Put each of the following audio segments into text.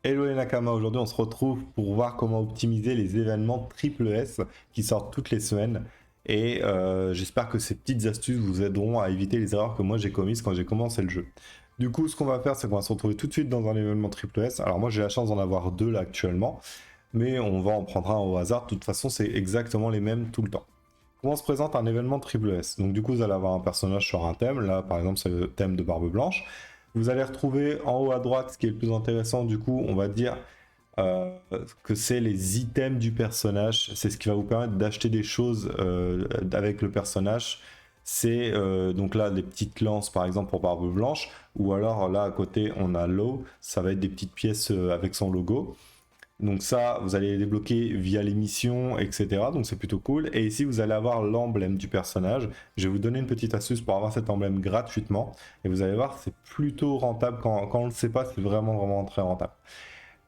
Hello les Nakama, aujourd'hui on se retrouve pour voir comment optimiser les événements triple S qui sortent toutes les semaines. Et j'espère que ces petites astuces vous aideront à éviter les erreurs que moi j'ai commises quand j'ai commencé le jeu. Du coup, ce qu'on va faire, c'est qu'on va se retrouver tout de suite dans un événement triple S. Alors moi j'ai la chance d'en avoir deux là actuellement, mais on va en prendre un au hasard. De toute façon, c'est exactement les mêmes tout le temps. Comment se présente un événement triple S? Donc du coup, vous allez avoir un personnage sur un thème. Là, par exemple, c'est le thème de Barbe Blanche. Vous allez retrouver en haut à droite, ce qui est le plus intéressant, du coup, on va dire que c'est les items du personnage. C'est ce qui va vous permettre d'acheter des choses avec le personnage. C'est donc là des petites lances par exemple pour Barbe Blanche, ou alors là à côté on a l'eau, ça va être des petites pièces avec son logo. Donc ça, vous allez les débloquer via les missions, etc. Donc c'est plutôt cool. Et ici, vous allez avoir l'emblème du personnage. Je vais vous donner une petite astuce pour avoir cet emblème gratuitement. Et vous allez voir, c'est plutôt rentable. Quand on ne le sait pas, c'est vraiment très rentable.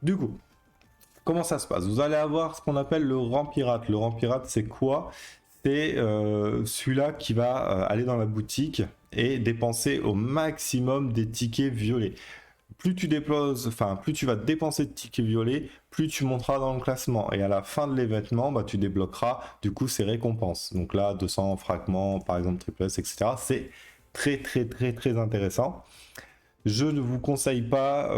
Du coup, comment ça se passe? Vous allez avoir ce qu'on appelle le rang pirate. Le rang pirate, c'est quoi? C'est celui-là qui va aller dans la boutique et dépenser au maximum des tickets violets. Plus tu déposes, enfin plus tu vas dépenser de tickets violets, plus tu monteras dans le classement. Et à la fin de l'événement, bah, tu débloqueras du coup ces récompenses. Donc là, 200 fragments, par exemple triple S, etc. C'est très intéressant. Je ne vous conseille pas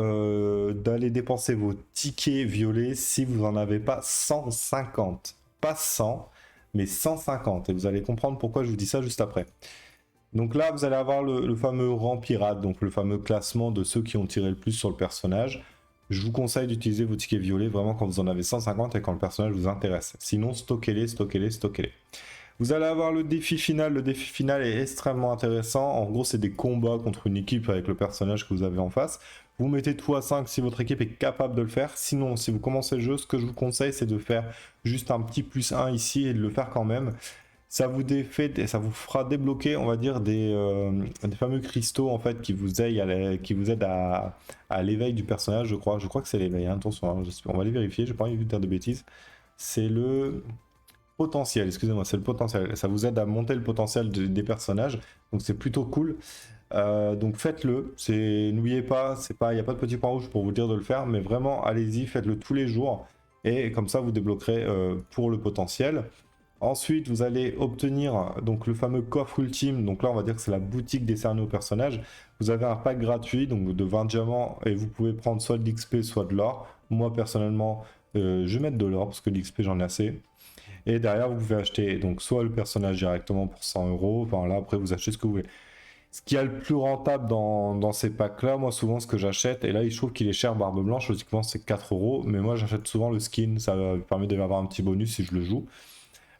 d'aller dépenser vos tickets violets si vous n'en avez pas 150. Pas 100, mais 150. Et vous allez comprendre pourquoi je vous dis ça juste après. Donc là, vous allez avoir le fameux rang pirate, donc le fameux classement de ceux qui ont tiré le plus sur le personnage. Je vous conseille d'utiliser vos tickets violets vraiment quand vous en avez 150 et quand le personnage vous intéresse. Sinon, stockez-les. Vous allez avoir le défi final. Le défi final est extrêmement intéressant. En gros, c'est des combats contre une équipe avec le personnage que vous avez en face. Vous mettez tout à 5 si votre équipe est capable de le faire. Sinon, si vous commencez le jeu, ce que je vous conseille, c'est de faire juste un petit plus 1 ici et de le faire quand même. Ça vous ça vous fera débloquer, on va dire, des fameux cristaux en fait qui vous aident à l'éveil du personnage, je crois. Je crois que c'est l'éveil, hein, attention, hein, on va les vérifier, j'ai pas envie de dire de bêtises. C'est le potentiel, excusez-moi, c'est le potentiel. Ça vous aide à monter le potentiel des personnages, donc c'est plutôt cool. Donc faites-le, n'oubliez pas, il n'y a pas de petit point rouge pour vous dire de le faire, mais vraiment allez-y, faites-le tous les jours, et comme ça vous débloquerez pour le potentiel. Ensuite, vous allez obtenir donc le fameux coffre ultime. Donc là, on va dire que c'est la boutique décernée au personnage. Vous avez un pack gratuit donc de 20 diamants et vous pouvez prendre soit de l'XP, soit de l'or. Moi, personnellement, je vais mettre de l'or parce que l'XP, j'en ai assez. Et derrière, vous pouvez acheter donc soit le personnage directement pour 100 euros. Enfin là, après, vous achetez ce que vous voulez. Ce qui est le plus rentable dans ces packs-là, moi, souvent, ce que j'achète, et là, je trouve qu'il est cher, Barbe Blanche, logiquement, c'est 4 euros. Mais moi, j'achète souvent le skin. Ça me permet d'avoir un petit bonus si je le joue.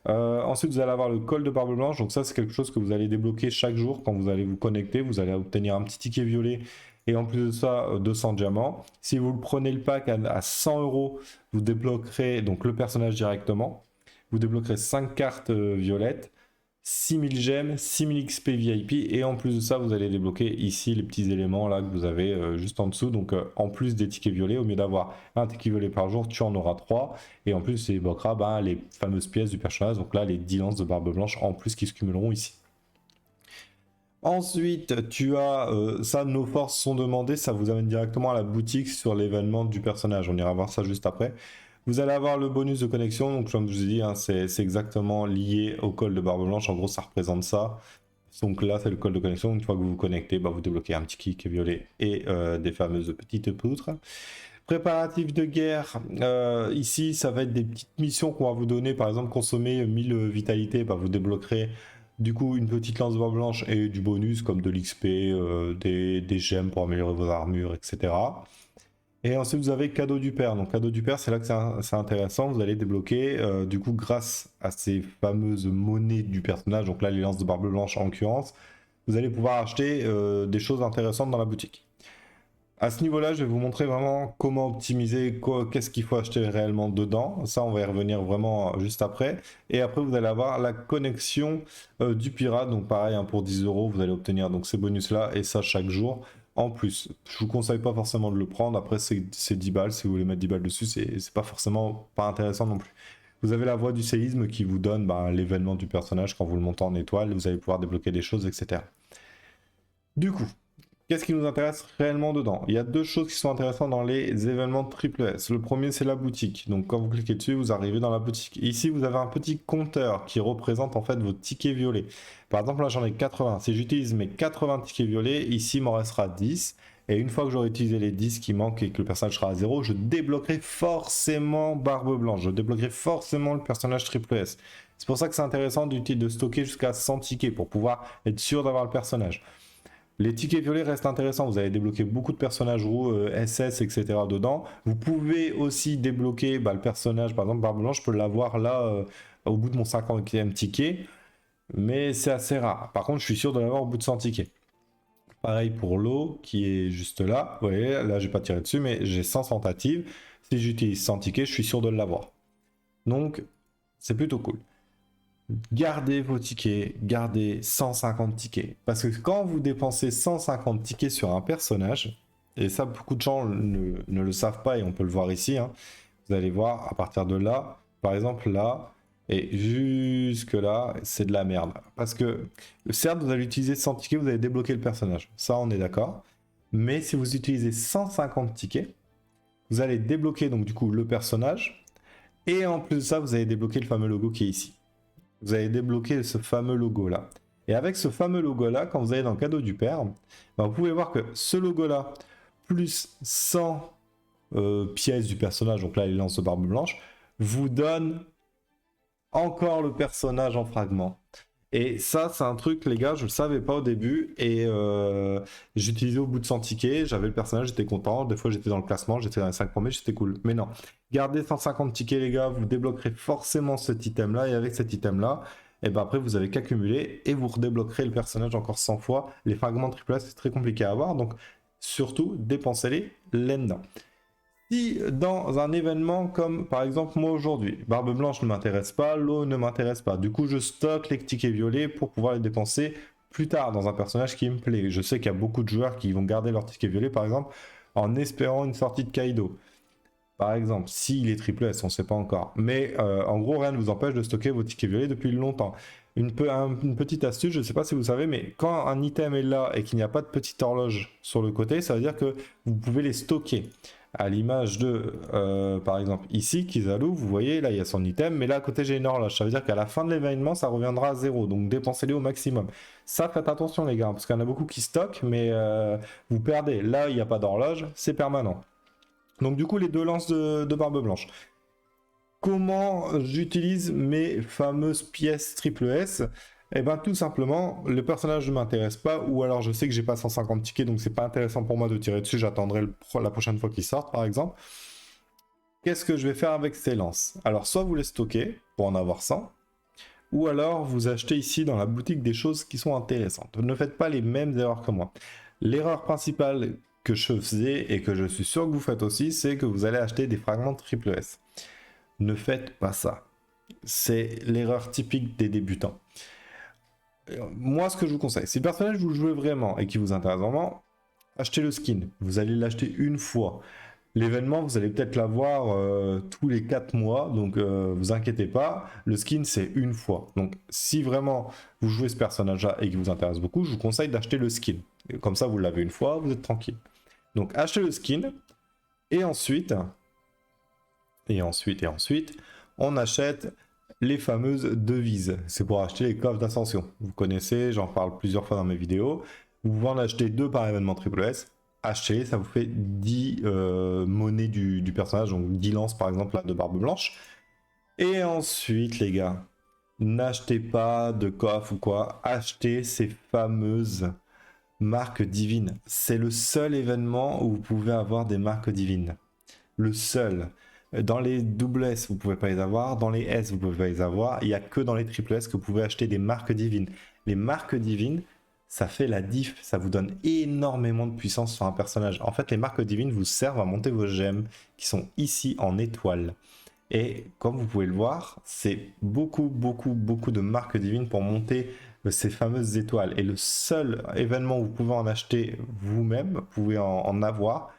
Ensuite, vous allez avoir le col de Barbe Blanche. Donc ça, c'est quelque chose que vous allez débloquer chaque jour quand vous allez vous connecter. Vous allez obtenir un petit ticket violet et en plus de ça, 200 diamants. Si vous prenez le pack à 100 euros, vous débloquerez donc le personnage directement. Vous débloquerez 5 cartes violettes, 6000 gemmes, 6000 XP VIP et en plus de ça, vous allez débloquer ici les petits éléments là que vous avez juste en dessous. Donc en plus des tickets violets, au lieu d'avoir un ticket violet par jour, tu en auras 3 et en plus, tu débloqueras les fameuses pièces du personnage, donc là les 10 lances de Barbe Blanche en plus qui se cumuleront ici. Ensuite, tu as ça, nos forces sont demandées, ça vous amène directement à la boutique sur l'événement du personnage. On ira voir ça juste après. Vous allez avoir le bonus de connexion, donc comme je vous ai dit, hein, c'est exactement lié au col de Barbe Blanche. En gros, ça représente ça. Donc là, c'est le col de connexion. Une fois que vous vous connectez, bah, vous débloquez un petit kick violet et des fameuses petites poutres. Préparatifs de guerre, ici ça va être des petites missions qu'on va vous donner, par exemple consommer 1000 vitalité, bah, vous débloquerez du coup une petite lance voix blanche et du bonus comme de l'XP, des gemmes pour améliorer vos armures, etc. Et ensuite vous avez cadeau du père, donc cadeau du père c'est là que c'est intéressant, vous allez débloquer du coup grâce à ces fameuses monnaies du personnage, donc là les lances de barbe blanche en l'occurrence, vous allez pouvoir acheter des choses intéressantes dans la boutique. À ce niveau-là, je vais vous montrer vraiment comment optimiser, qu'est-ce qu'il faut acheter réellement dedans. Ça, on va y revenir vraiment juste après. Et après, vous allez avoir la connexion du pirate. Donc pareil, hein, pour 10 euros, vous allez obtenir donc ces bonus-là et ça chaque jour. En plus, je vous conseille pas forcément de le prendre. Après, c'est 10 balles. Si vous voulez mettre 10 balles dessus, c'est pas forcément pas intéressant non plus. Vous avez la voie du séisme qui vous donne l'événement du personnage quand vous le montez en étoile. Vous allez pouvoir débloquer des choses, etc. Du coup, Qu'est-ce qui nous intéresse réellement dedans? Il y a deux choses qui sont intéressantes dans les événements triple S. Le premier, c'est la boutique. Donc, quand vous cliquez dessus, vous arrivez dans la boutique. Ici, vous avez un petit compteur qui représente en fait vos tickets violets. Par exemple, là, j'en ai 80. Si j'utilise mes 80 tickets violets, ici, il m'en restera 10. Et une fois que j'aurai utilisé les 10 qui manquent et que le personnage sera à 0, je débloquerai forcément Barbe Blanche. Je débloquerai forcément le personnage triple S. C'est pour ça que c'est intéressant de stocker jusqu'à 100 tickets pour pouvoir être sûr d'avoir le personnage. Les tickets violets restent intéressants, vous allez débloquer beaucoup de personnages roux, SS, etc. dedans. Vous pouvez aussi débloquer le personnage, par exemple Barbe Blanche, je peux l'avoir là au bout de mon 50e ticket, mais c'est assez rare. Par contre, je suis sûr de l'avoir au bout de 100 tickets. Pareil pour l'eau qui est juste là, vous voyez, là j'ai pas tiré dessus, mais j'ai 100 tentatives. Si j'utilise 100 tickets, je suis sûr de l'avoir. Donc, c'est plutôt cool. Gardez vos tickets, gardez 150 tickets. Parce que quand vous dépensez 150 tickets sur un personnage, et ça beaucoup de gens ne le savent pas et on peut le voir ici, hein, vous allez voir à partir de là, par exemple là, et jusque là, c'est de la merde. Parce que certes, vous allez utiliser 100 tickets, vous allez débloquer le personnage. Ça, on est d'accord. Mais si vous utilisez 150 tickets, vous allez débloquer donc du coup le personnage. Et en plus de ça, vous allez débloquer le fameux logo qui est ici. Vous allez débloquer ce fameux logo là. Et avec ce fameux logo là, quand vous allez dans le cadeau du père, vous pouvez voir que ce logo là, plus 100 pièces du personnage, donc là les lances de Barbe Blanche, vous donne encore le personnage en fragments. Et ça, c'est un truc, les gars, je le savais pas au début. Et j'utilisais au bout de 100 tickets, j'avais le personnage, j'étais content. Des fois, j'étais dans le classement, j'étais dans les 5 premiers, j'étais cool. Mais non, gardez 150 tickets, les gars, vous débloquerez forcément cet item-là. Et avec cet item-là, et ben après, vous avez qu'à cumuler et vous redébloquerez le personnage encore 100 fois. Les fragments AAA, c'est très compliqué à avoir. Donc, surtout, dépensez-les là-dedans. Si dans un événement comme par exemple moi aujourd'hui, Barbe Blanche ne m'intéresse pas, l'eau ne m'intéresse pas, du coup je stocke les tickets violets pour pouvoir les dépenser plus tard dans un personnage qui me plaît. Je sais qu'il y a beaucoup de joueurs qui vont garder leurs tickets violets par exemple en espérant une sortie de Kaido. Par exemple, s'il est triple S, on ne sait pas encore. Mais en gros, rien ne vous empêche de stocker vos tickets violets depuis longtemps. Une petite astuce, je ne sais pas si vous savez, mais quand un item est là et qu'il n'y a pas de petite horloge sur le côté, ça veut dire que vous pouvez les stocker. À l'image de, par exemple, ici, Kizaru, vous voyez, là, il y a son item, mais là, à côté, j'ai une horloge. Ça veut dire qu'à la fin de l'événement, ça reviendra à 0. Donc, dépensez-les au maximum. Ça, faites attention, les gars, parce qu'il y en a beaucoup qui stockent, mais vous perdez. Là, il n'y a pas d'horloge, c'est permanent. Donc, du coup, les deux lances de Barbe Blanche. Comment j'utilise mes fameuses pièces triple S? Eh bien, tout simplement, le personnage ne m'intéresse pas, ou alors je sais que j'ai pas 150 tickets, donc c'est pas intéressant pour moi de tirer dessus, j'attendrai la prochaine fois qu'il sorte, par exemple. Qu'est-ce que je vais faire avec ces lances? Alors, soit vous les stockez pour en avoir 100, ou alors vous achetez ici dans la boutique des choses qui sont intéressantes. Ne faites pas les mêmes erreurs que moi. L'erreur principale que je faisais, et que je suis sûr que vous faites aussi, c'est que vous allez acheter des fragments triple S. Ne faites pas ça. C'est l'erreur typique des débutants. Moi, ce que je vous conseille, si le personnage vous le jouez vraiment et qui vous intéresse vraiment, achetez le skin. Vous allez l'acheter une fois. L'événement, vous allez peut-être l'avoir tous les 4 mois, donc vous inquiétez pas. Le skin, c'est une fois. Donc, si vraiment vous jouez ce personnage-là et qui vous intéresse beaucoup, je vous conseille d'acheter le skin. Et comme ça, vous l'avez une fois, vous êtes tranquille. Donc, achetez le skin et ensuite, on achète les fameuses devises. C'est pour acheter les coffres d'ascension. Vous connaissez, j'en parle plusieurs fois dans mes vidéos. Vous pouvez en acheter 2 par événement triple S. Achetez, ça vous fait 10 monnaies du personnage, donc 10 lances par exemple là, de Barbe Blanche. Et ensuite, les gars, n'achetez pas de coffre ou quoi. Achetez ces fameuses marques divines. C'est le seul événement où vous pouvez avoir des marques divines. Le seul. Dans les double S, vous pouvez pas les avoir. Dans les S, vous pouvez pas les avoir. Il n'y a que dans les triple S que vous pouvez acheter des marques divines. Les marques divines, ça fait la diff. Ça vous donne énormément de puissance sur un personnage. En fait, les marques divines vous servent à monter vos gemmes qui sont ici en étoile. Et comme vous pouvez le voir, c'est beaucoup de marques divines pour monter ces fameuses étoiles. Et le seul événement où vous pouvez en acheter vous-même, vous pouvez en avoir,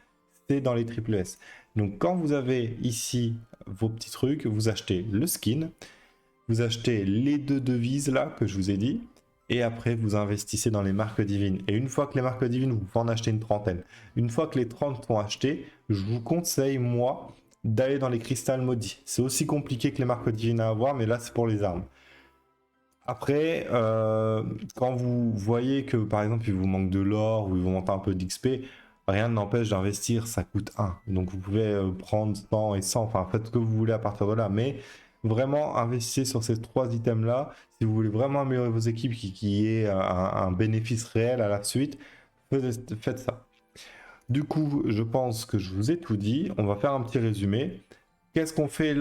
c'est dans les triple S. Donc quand vous avez ici vos petits trucs, vous achetez le skin, vous achetez les 2 devises là que je vous ai dit, et après vous investissez dans les marques divines. Et une fois que les marques divines, vous pouvez en acheter une trentaine. Une fois que les 30 sont achetés, je vous conseille, moi, d'aller dans les cristal maudits. C'est aussi compliqué que les marques divines à avoir, mais là c'est pour les armes. Après, quand vous voyez que par exemple il vous manque de l'or ou il vous manque un peu d'XP, rien ne n'empêche d'investir, ça coûte 1. Donc vous pouvez prendre 100 et 100, enfin faites ce que vous voulez à partir de là. Mais vraiment investissez sur ces 3 items-là. Si vous voulez vraiment améliorer vos équipes, qui ait un bénéfice réel à la suite, faites ça. Du coup, je pense que je vous ai tout dit. On va faire un petit résumé. Qu'est-ce qu'on fait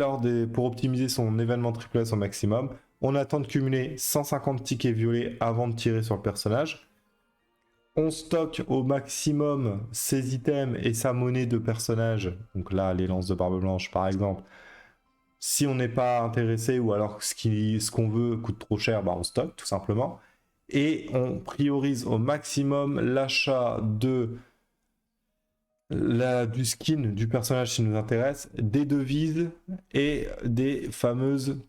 pour optimiser son événement triple S au maximum? On attend de cumuler 150 tickets violets avant de tirer sur le personnage. On stocke au maximum ses items et sa monnaie de personnage. Donc là, les lances de barbe blanche par exemple. Si on n'est pas intéressé ou alors ce qu'on veut coûte trop cher, bah on stocke tout simplement. Et on priorise au maximum l'achat du skin du personnage qui nous intéresse, des devises et des fameuses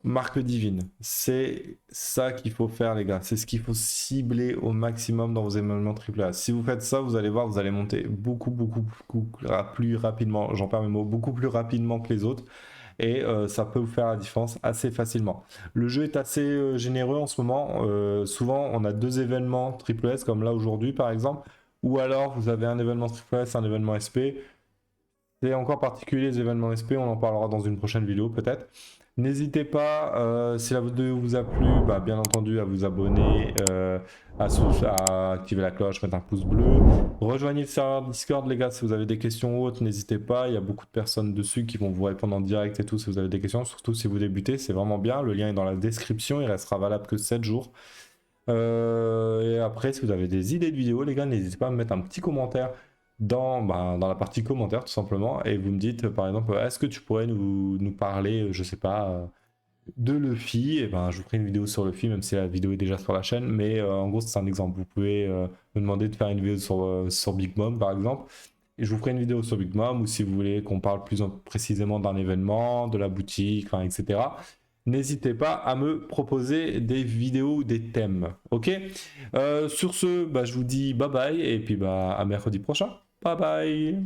marques divines. C'est ça qu'il faut faire, les gars. C'est ce qu'il faut cibler au maximum dans vos événements AAA. Si vous faites ça, vous allez voir, vous allez monter beaucoup plus rapidement. J'en perds mes mots, beaucoup plus rapidement que les autres. Et ça peut vous faire la différence assez facilement. Le jeu est assez généreux en ce moment. Souvent, on a 2 événements triple S, comme là aujourd'hui par exemple. Ou alors, vous avez un événement triple S, un événement SP. C'est encore particulier les événements SP, on en parlera dans une prochaine vidéo peut-être. N'hésitez pas, si la vidéo vous a plu, bah, bien entendu à vous abonner, à activer la cloche, mettre un pouce bleu. Rejoignez le serveur Discord les gars si vous avez des questions ou autres, n'hésitez pas, il y a beaucoup de personnes dessus qui vont vous répondre en direct et tout si vous avez des questions, surtout si vous débutez, c'est vraiment bien, le lien est dans la description, il restera valable que 7 jours. Et après, si vous avez des idées de vidéos, les gars, n'hésitez pas à me mettre un petit commentaire dans la partie commentaires, tout simplement. Et vous me dites, par exemple, est-ce que tu pourrais nous parler, je sais pas, de Luffy? Et ben, je vous ferai une vidéo sur Luffy, même si la vidéo est déjà sur la chaîne. Mais en gros, c'est un exemple. Vous pouvez me demander de faire une vidéo sur Big Mom, par exemple. Et je vous ferai une vidéo sur Big Mom, ou si vous voulez qu'on parle plus précisément d'un événement, de la boutique, enfin, etc. N'hésitez pas à me proposer des vidéos ou des thèmes. Ok. Sur ce, bah, je vous dis bye bye et puis bah, à mercredi prochain. Bye bye.